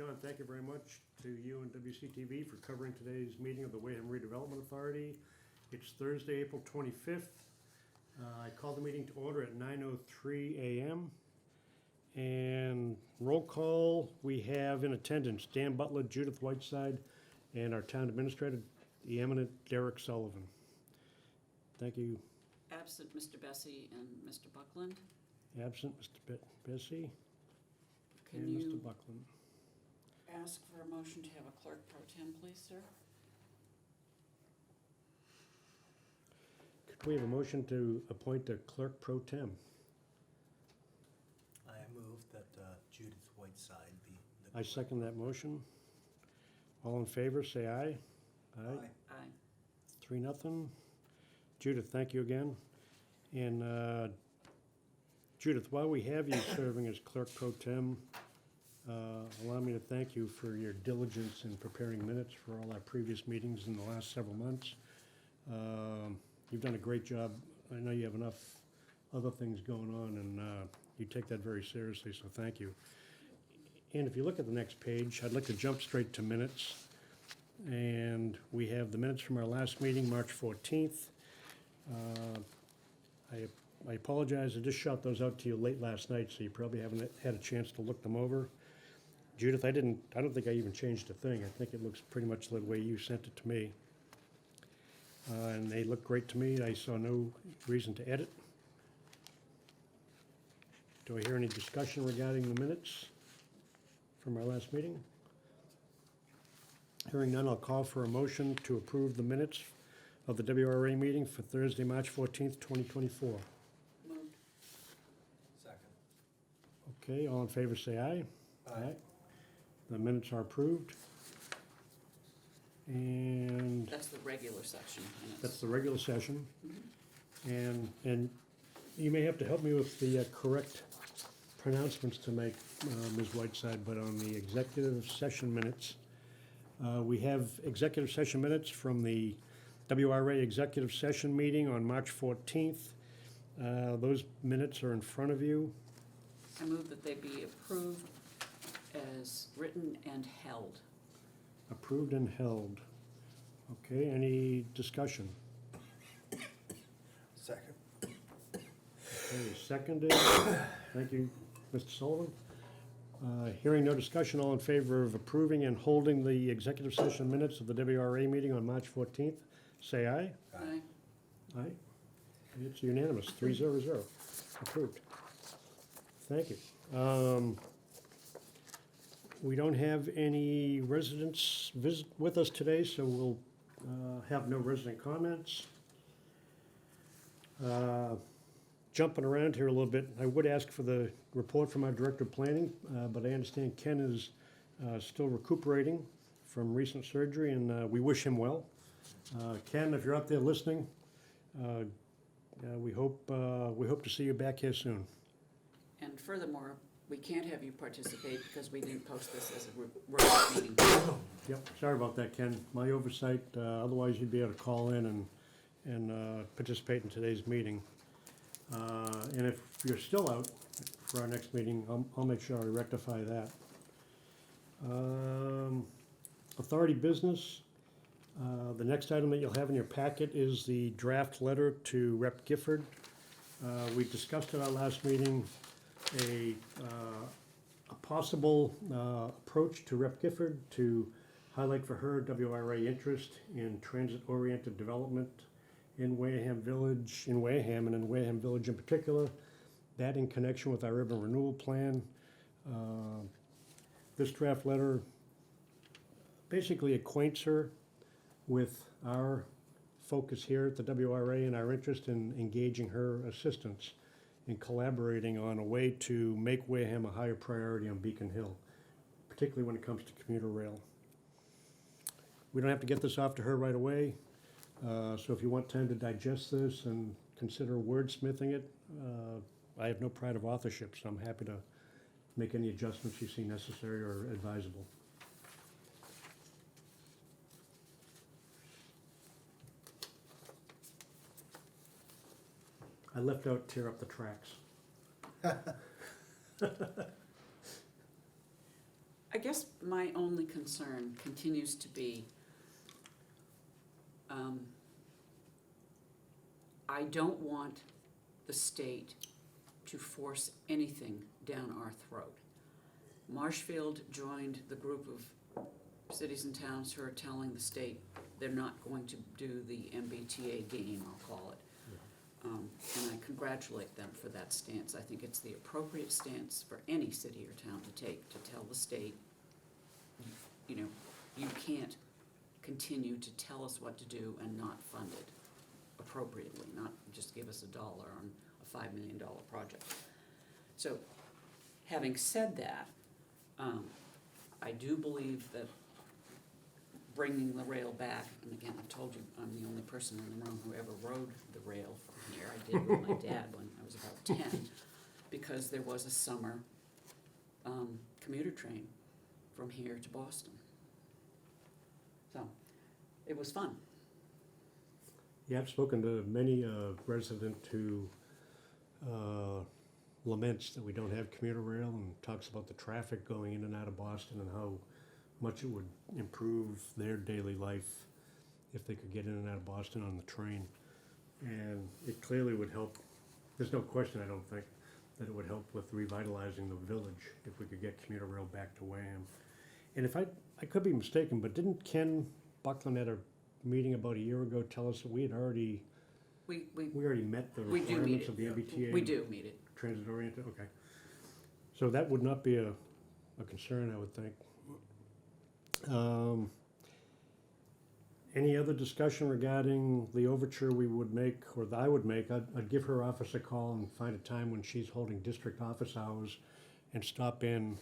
John, thank you very much to you and WCTV for covering today's meeting of the Wareham Redevelopment Authority. It's Thursday, April 25th. I call the meeting to order at 9:03 a.m. And roll call, we have in attendance Dan Butler, Judith Whiteside, and our town administrator, the eminent Derek Sullivan. Thank you. Absent Mr. Bessie and Mr. Buckland. Absent Mr. Bessie Can and Mr. you Buckland. ask for a motion to have a clerk pro tem, please, sir? Could we have a motion to appoint a clerk pro tem? I move that Judith Whiteside be the. I second that motion. All in favor, say aye. Aye. Aye. 3-0. Judith, thank you again. And Judith, while we have you serving as clerk pro tem, allow me to thank you for your diligence in preparing minutes for all our previous meetings in the last several months. You've done a great job. I know you have enough other things going on, and you take that very seriously, so thank you. And if you look at the next page, I'd like to jump straight to minutes. And we have the minutes from our last meeting, March 14th. I apologize, I just shot those out to you late last night, so you probably haven't had a chance to look them over. Judith, I don't think I even changed a thing. I think it looks pretty much the way you sent it to me. And they look great to me. I saw no reason to edit. Do I hear any discussion regarding the minutes from our last meeting? Hearing none, I'll call for a motion to approve the minutes of the WRA meeting for Thursday, March 14th, 2024. Moved. Second. Okay, all in favor say aye. Aye. The minutes are approved. And That's the regular section minutes. that's the regular session. Mhm. And you may have to help me with the correct pronouncements to make, Ms. Whiteside, but on the executive session minutes, we have executive session minutes from the WRA executive session meeting on March 14th. Those minutes are in front of you. I move that they be approved as written and held. Approved and held. Okay, any discussion? Second. Okay, seconded. Thank you, Mr. Sullivan. Hearing no discussion, all in favor of approving and holding the executive session minutes of the WRA meeting on March 14th, say aye. Aye. Aye. It's unanimous, 3-0. Approved. Thank you. We don't have any residents visit with us today, so we'll have no resident comments. Jumping around here a little bit, I would ask for the report from our Director of Planning, but I understand Ken is still recuperating from recent surgery, and we wish him well. Ken, if you're out there listening, we hope to see you back here soon. And furthermore, we can't have you participate because we didn't post this as a work meeting. Yep, sorry about that, Ken. My oversight, otherwise you'd be able to call in and participate in today's meeting. And if you're still out for our next meeting, I'll make sure I rectify that. Authority business. The next item that you'll have in your packet is the draft letter to Rep. Gifford. We discussed at our last meeting a possible approach to Rep. Gifford to highlight for her WRA interest in transit-oriented development in Wareham Village, in Wareham and in Wareham Village in particular, that in connection with our urban renewal plan. This draft letter basically acquaints her with our focus here at the WRA and our interest in engaging her assistance in collaborating on a way to make Wareham a higher priority on Beacon Hill, particularly when it comes to commuter rail. We don't have to get this off to her right away, so if you want time to digest this and consider wordsmithing it, I have no pride of authorship, so I'm happy to make any adjustments you see necessary or advisable. I left out tear up the tracks. I guess my only concern continues to be, I don't want the state to force anything down our throat. Marshfield joined the group of cities and towns who are telling the state they're not going to do the MBTA game, I'll call it. And I congratulate them for that stance. I think it's the appropriate stance for any city or town to take, to tell the state, you know, you can't continue to tell us what to do and not fund it appropriately, not just give us $1 on a $5 million project. So, having said that, I do believe that bringing the rail back, and again, I've told you, I'm the only person in the room who ever rode the rail from here. I did with my dad when I was about 10, because there was a summer commuter train from here to Boston. So, it was fun. Yeah, I've spoken to many resident who laments that we don't have commuter rail and talks about the traffic going in and out of Boston and how much it would improve their daily life if they could get in and out of Boston on the train. And it clearly would help. There's no question, I don't think, that it would help with revitalizing the village if we could get commuter rail back to Wareham. And if I could be mistaken, but didn't Ken Buckland at a meeting about a year ago tell us that we had already, We already met the We do meet requirements of the MBTA? We do meet it. Transit oriented, okay. So that would not be a concern, I would think. Any other discussion regarding the overture we would make, or that I would make? I'd give her office a call and find a time when she's holding district office hours and stop in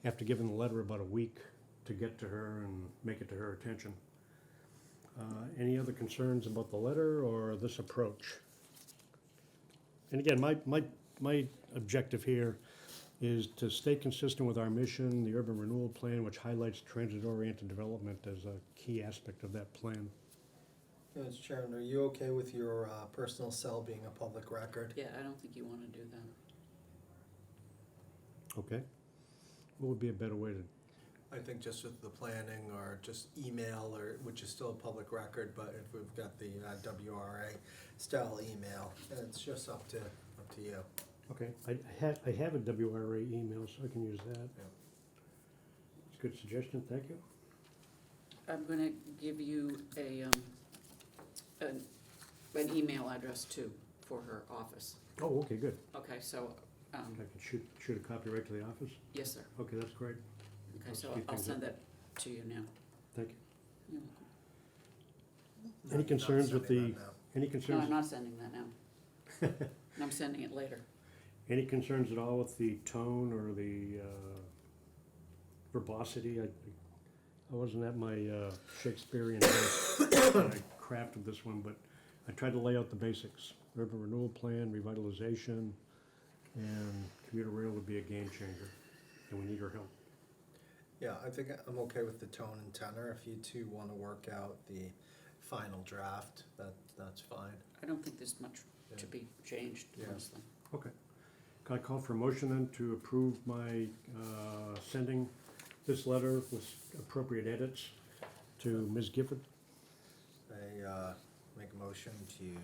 after giving the letter about a week to get to her and make it to her attention. Any other concerns about the letter or this approach? And again, my objective here is to stay consistent with our mission, the urban renewal plan, which highlights transit-oriented development as a key aspect of that plan. Mr. Chairman, are you okay with your personal cell being a public record? Yeah, I don't think you want to do that. Okay? What would be a better way to, I think just with the planning or just email, or which is still a public record, but if we've got the WRA style email, it's just up to you. okay, I have a WRA email, so I can use that. Yeah. It's a good suggestion, thank you. I'm gonna give you an email address too for her office. Oh, okay, good. Okay, so, I can shoot a copy right to the office? yes, sir. Okay, that's great, Okay, Let's so speed I'll things send up. that to you now. thank you. You're welcome. Any concerns with Sending the- that now. Any No, concerns? I'm not sending that now. I'm sending it later. Any concerns at all with the tone or the verbosity? I wasn't at my Shakespearean days when I crafted this one, but I tried to lay out the basics. Urban renewal plan, revitalization, and commuter rail would be a game changer, and we need her help. Yeah, I think I'm okay with the tone and tenor. If you two want to work out the final draft, that's fine. I don't think there's much to Yeah. be changed, Yeah. honestly. Okay. Can I call for a motion then to approve my sending this letter with appropriate edits to Ms. Gifford? I make a motion to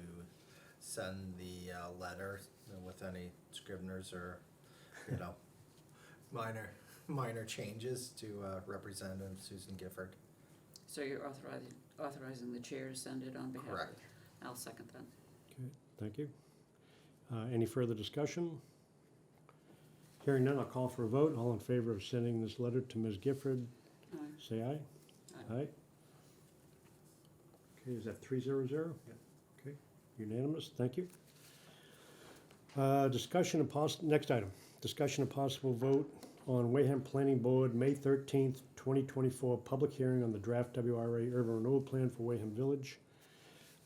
send the letter with any scriveners or, minor changes to Representative Susan Gifford. So you're authorizing the chair to send it on behalf of? Correct. I'll second that. Okay, thank you. Any further discussion? Hearing none, I'll call for a vote. All in favor of sending this letter to Ms. Gifford, Aye. say aye. Aye. Aye. Okay, is that 300? Yep. Okay, unanimous, thank you. Discussion of next item, discussion of possible vote on Wareham Planning Board, May 13th, 2024, public hearing on the draft WRA urban renewal plan for Wareham Village.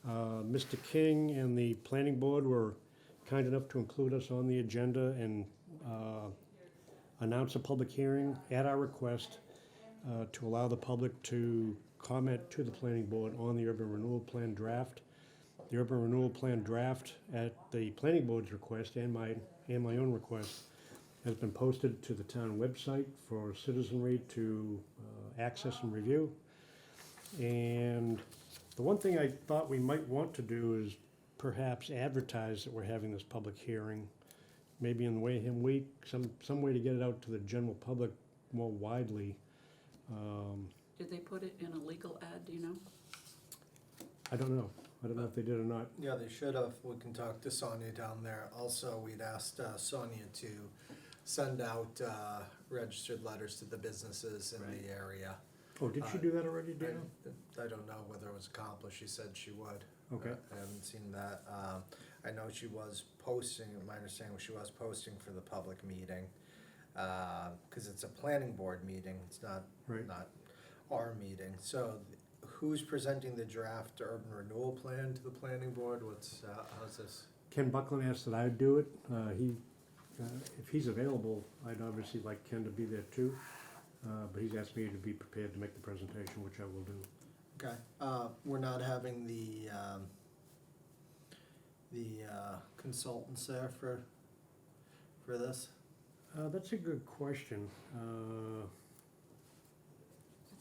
Mr. King and the planning board were kind enough to include us on the agenda and announce a public hearing at our request to allow the public to comment to the planning board on the urban renewal plan draft. The urban renewal plan draft, at the planning board's request and my own request, has been posted to the town website for citizenry to access and review. And the one thing I thought we might want to do is perhaps advertise that we're having this public hearing, maybe in the Wareham Week, some way to get it out to the general public more widely. Did they put it in a legal ad, do you know? I don't know. I don't know if they did or not. Yeah, they should have. We can talk to Sonia down there. Also, we'd asked Sonia to send out registered letters to the businesses in the area. Oh, did she do that already, Dana? I don't know whether it was accomplished. She said she would. Okay. I haven't seen that. I know she was posting, my understanding was she was posting for the public meeting. Cause it's a planning board meeting, it's not, Right. not our meeting. So who's presenting the draft urban renewal plan to the planning board? How's this? Ken Buckland asked that I do it. If he's available, I'd obviously like Ken to be there too. But he's asked me to be prepared to make the presentation, which I will do. Okay, we're not having the consultants there for this? That's a good question. I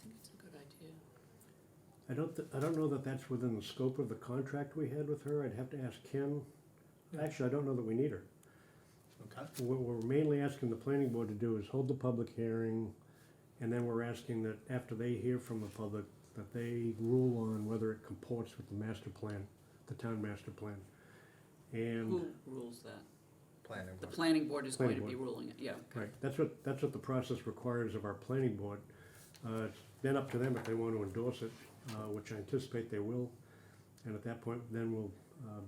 think it's a good idea. I don't know that that's within the scope of the contract we had with her. I'd have to ask Ken. Actually, I don't know that we need her. Okay. What we're mainly asking the planning board to do is hold the public hearing, and then we're asking that after they hear from the public, that they rule on whether it comports with the master plan, the town master plan. And, Who rules that? Planning The board. planning board is going to Planning be ruling it, yeah. Okay. right, that's what the process requires of our planning board. It's then up to them if they want to endorse it, which I anticipate they will. And at that point, then we'll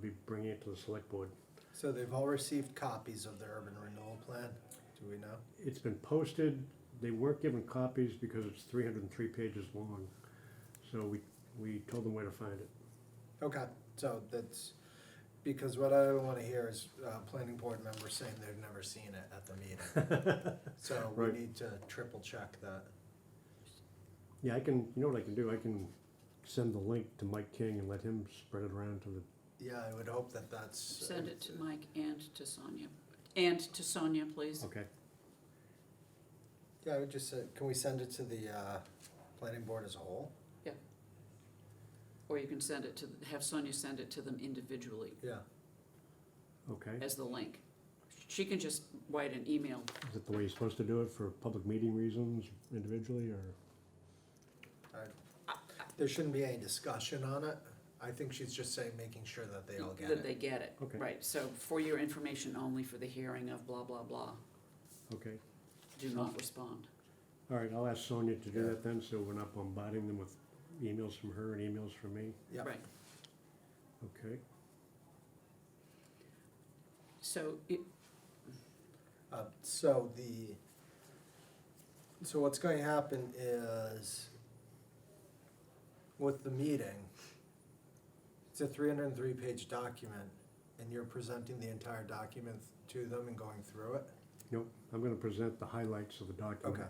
be bringing it to the select board. So they've all received copies of the urban renewal plan, do we know? It's been posted. They weren't given copies because it's 303 pages long. So we told them where to find it. Okay, so that's, because what I don't wanna hear is, planning board members saying they've never seen it at the meeting. So we Right. need to triple check that. Yeah, you know what I can do? I can send the link to Mike King and let him spread it around to the, Yeah, I would hope that that's. Send it to Mike and to Sonia. And to Sonia, please. okay. Yeah, I would just say, can we send it to the, planning board as a whole? Or you can send it to, have Sonia send it to them individually Yeah. Okay. as the link. She can just write an email. Is it the way you're supposed to do it for public meeting reasons individually, or? There shouldn't be any discussion on it. I think she's just saying, making sure that they all get That they it. get it. Okay. Right, so for your information only for the hearing of blah, blah, blah, Okay. do not respond. All right, I'll ask Sonia to do Yeah. that then, so we're not bombarding them with emails from her and emails from me. Yep. Right, Okay. so So what's going to happen is, with the meeting, it's a 303-page document, and you're presenting the entire document to them and going through it? Nope, I'm gonna present the highlights of the document. Okay.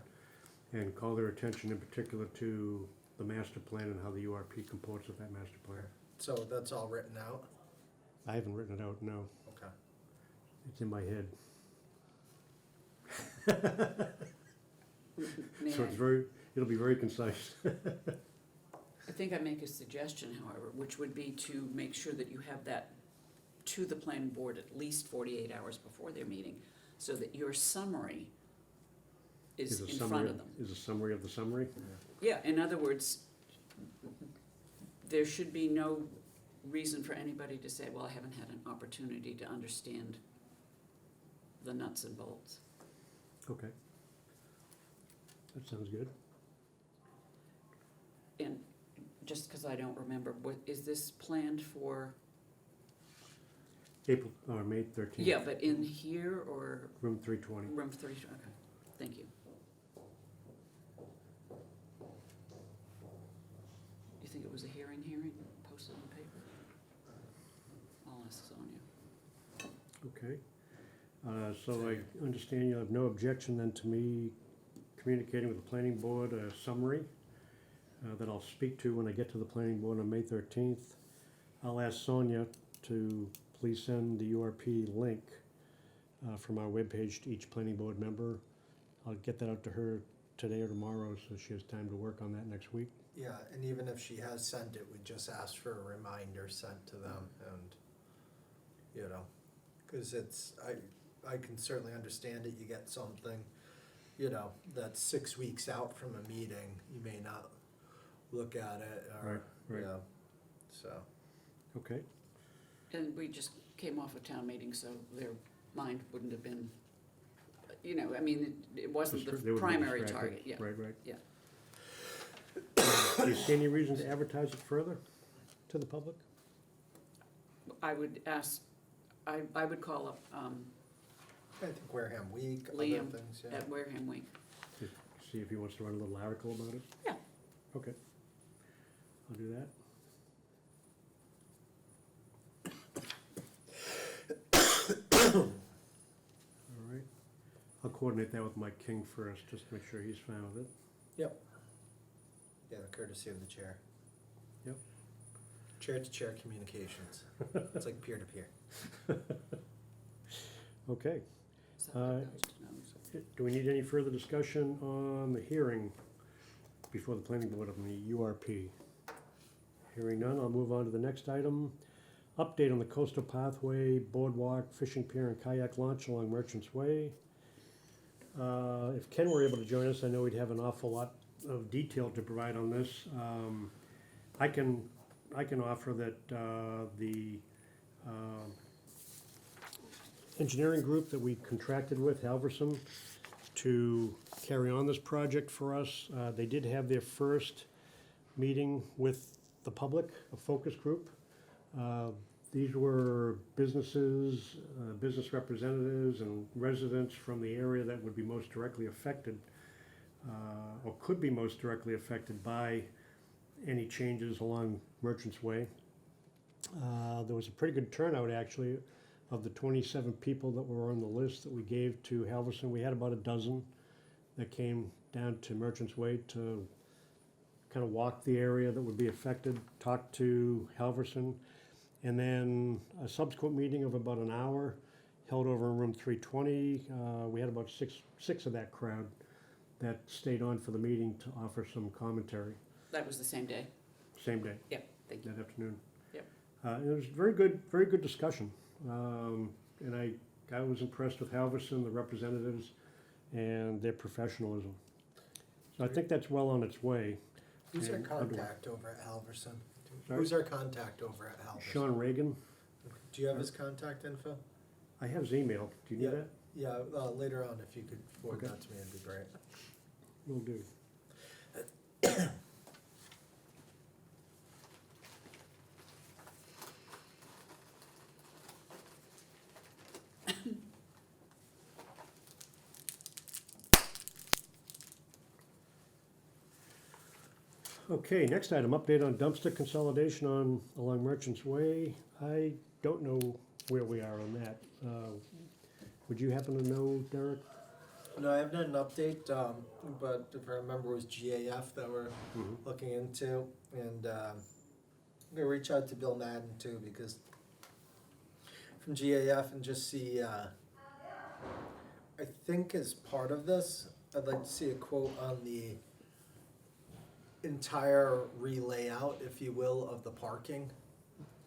And call their attention in particular to the master plan and how the URP comports with that master plan. So that's all written out? I haven't written it out, no. Okay. It's in my head. may So I, it'll be very concise. I think I make a suggestion, however, which would be to make sure that you have that to the planning board at least 48 hours before their meeting, so that your summary is a in summary front of them. Is a summary of the summary? Yeah, in other words, there should be no reason for anybody to say, well, I haven't had an opportunity to understand the nuts and bolts. Okay. That sounds good. And just because I don't remember, is this planned for, April, or May 13th. yeah, but in here or Room 320. room 3? Okay, thank you. You think it was a hearing posted in the paper? I'll ask Sonia. Okay. So I understand you have no objection then to me communicating with the planning board a summary that I'll speak to when I get to the planning board on May 13th. I'll ask Sonia to please send the URP link from our webpage to each planning board member. I'll get that out to her today or tomorrow, so she has time to work on that next week. Yeah, and even if she has sent it, we just ask for a reminder sent to them, and, you know, because it's, I can certainly understand it, you get something, you know, that's 6 weeks out from a meeting, you may not look at it, or, Right, you right. know, so. Okay, And we just came off a town meeting, so their mind wouldn't have been, you know, I mean, it wasn't They the wouldn't be primary distracted. target, yeah. Right, right. Yeah. Do you see any reason to advertise it further to the public? I would ask, I would call up I think Wareham Week, other Liam things, yeah. at Wareham Week. To see if he wants to write a little article about it? Yeah. Okay, I'll do that. All right, I'll coordinate that with Mike King first, just to make sure he's fine with it. Yep. Yeah, courtesy of the chair. Yep. Chair-to-chair communications. It's like peer-to-peer. Okay, So that goes to notice. do we need any further discussion on the hearing before the planning board on the URP? Hearing none, I'll move on to the next item. Update on the coastal pathway, boardwalk, fishing pier and kayak launch along Merchants Way. If Ken were able to join us, I know we'd have an awful lot of detail to provide on this. I can offer that the engineering group that we contracted with, Halverson, to carry on this project for us, they did have their first meeting with the public, a focus group. These were businesses, business representatives and residents from the area that would be most directly affected, or could be most directly affected by any changes along Merchants Way. There was a pretty good turnout, actually. Of the 27 people that were on the list that we gave to Halverson, we had about a dozen that came down to Merchants Way to kind of walk the area that would be affected, talk to Halverson. And then a subsequent meeting of about an hour held over in room 320. We had about six of that crowd that stayed on for the meeting to offer some commentary. That was the same day? Same day, Yep, thank you. that afternoon. Yep. It was very good discussion. And I was impressed with Halverson, the representatives, and their professionalism. So I think that's well on its way. Who's our And contact over at Halverson? Sorry? Who's our contact over at Halverson? Sean Reagan, Do you have his contact info? I have his email. Do you need that? Yeah, later on, if you could forward Okay. that to me, it'd be great. Will do. Okay, next item, update on dumpster consolidation along Merchants Way. I don't know where we are on that. Would you happen to know, Derek? No, I haven't had an update, but if I remember, it was GAF that we're looking into, and I'm gonna reach out to Bill Madden too, because from GAF and just see, I think as part of this, I'd like to see a quote on the entire re-layout, if you will, of the parking,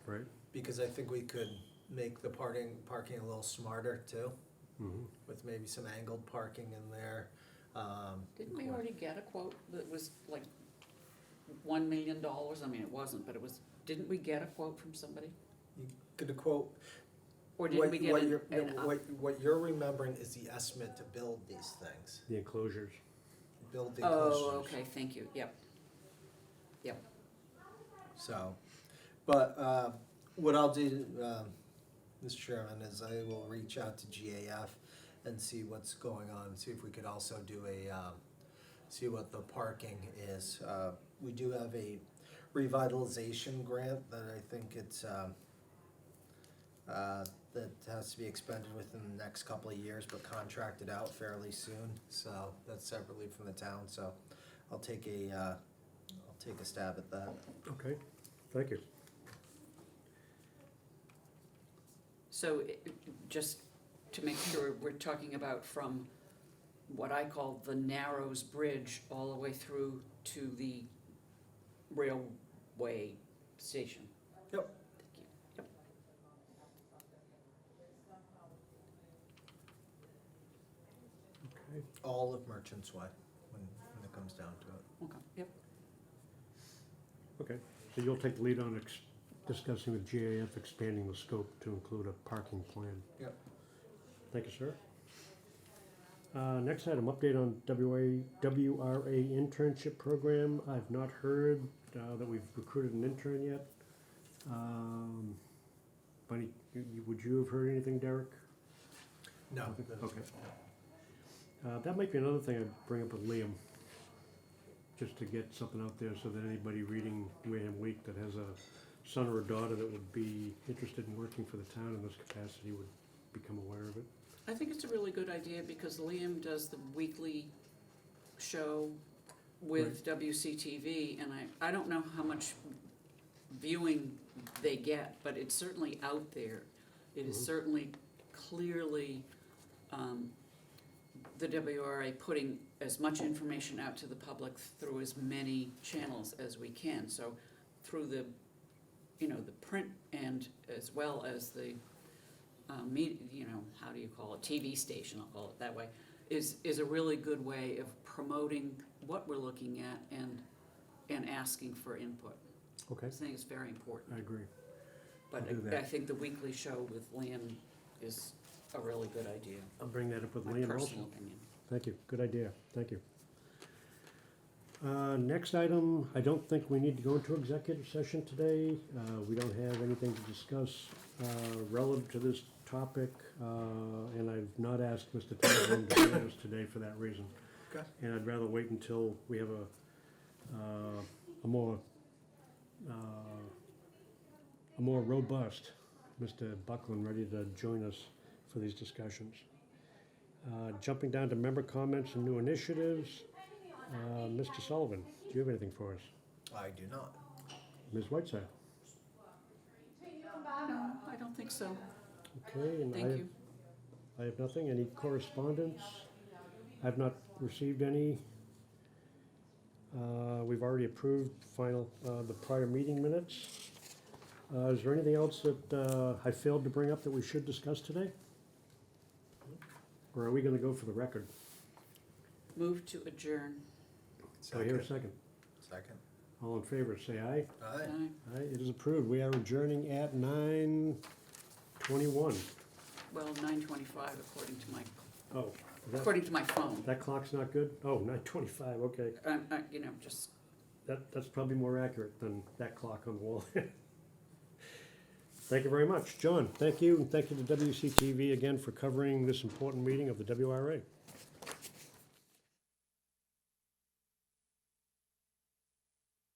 Right. because I think we could make the parking a little smarter too, Mhm. with maybe some angled parking in there. Didn't we already get a quote that was like $1 million? I mean, it wasn't, but it was, didn't we get a quote from somebody? You could a quote. Or didn't we get what an, you're, an, what you're remembering is the estimate to build these things, The enclosures. build the oh, enclosures. okay, thank you, yep. Yep, So, but what I'll do, Mr. Chairman, is I will reach out to GAF and see what's going on, see if we could also do see what the parking is. We do have a revitalization grant that I think it's, that has to be expended within the next couple of years, but contracted out fairly soon, so that's separately from the town, so I'll take a stab at that. Okay, thank you. so just to make sure we're talking about from what I call the Narrows Bridge all the way through to the railway station. Yep. Thank you. Yep. Okay. All of Merchants Way, when it comes down to it. Okay, yep. Okay, so you'll take the lead on discussing with GAF expanding the scope to include a parking plan. Yep. Thank you, sir. Next item, update on WRA internship program. I've not heard that we've recruited an intern yet. Bunny, would you have heard anything, Derek? No. Okay. That might be another thing I'd bring up with Liam, just to get something out there so that anybody reading Wareham Week that has a son or a daughter that would be interested in working for the town in this capacity would become aware of it. I think it's a really good idea because Liam does the weekly show with WCTV, and I don't know how much viewing they get, but it's certainly out there. It is Mhm. certainly clearly the WRA putting as much information out to the public through as many channels as we can. So through the, the print and as well as the how do you call it, TV station, I'll call it that way, is a really good way of promoting what we're looking at and asking for input. Okay, I think it's very important. I agree. But I'll do that. I think the weekly show with Liam is a really good idea, I'll bring that up with my Liam also. personal opinion. Thank you, good idea, thank you. Next item, I don't think we need to go into executive session today. We don't have anything to discuss relative to this topic, and I've not asked Mr. Townsend to join us today for that reason. Okay. And I'd rather wait until we have a more robust Mr. Buckland ready to join us for these discussions. Jumping down to member comments and new initiatives, Mr. Sullivan, do you have anything for us? I do not. Ms. Whiteside? No, I don't think so. Okay, and Thank you. I have nothing. Any correspondence? I've not received any. We've already approved the prior meeting minutes. Is there anything else that I failed to bring up that we should discuss today? Or are we gonna go for the record? Move to adjourn. Do I hear a second? Second. All in favor, say aye. Aye. Aye. Aye, it is approved. We are adjourning at 9:21. Well, 9:25 according to my, Oh, according to my phone. that clock's not good? Oh, 9:25, okay. Just, That's probably more accurate than that clock on the wall. Thank you very much. John, thank you, and thank you to WCTV again for covering this important meeting of the WRA.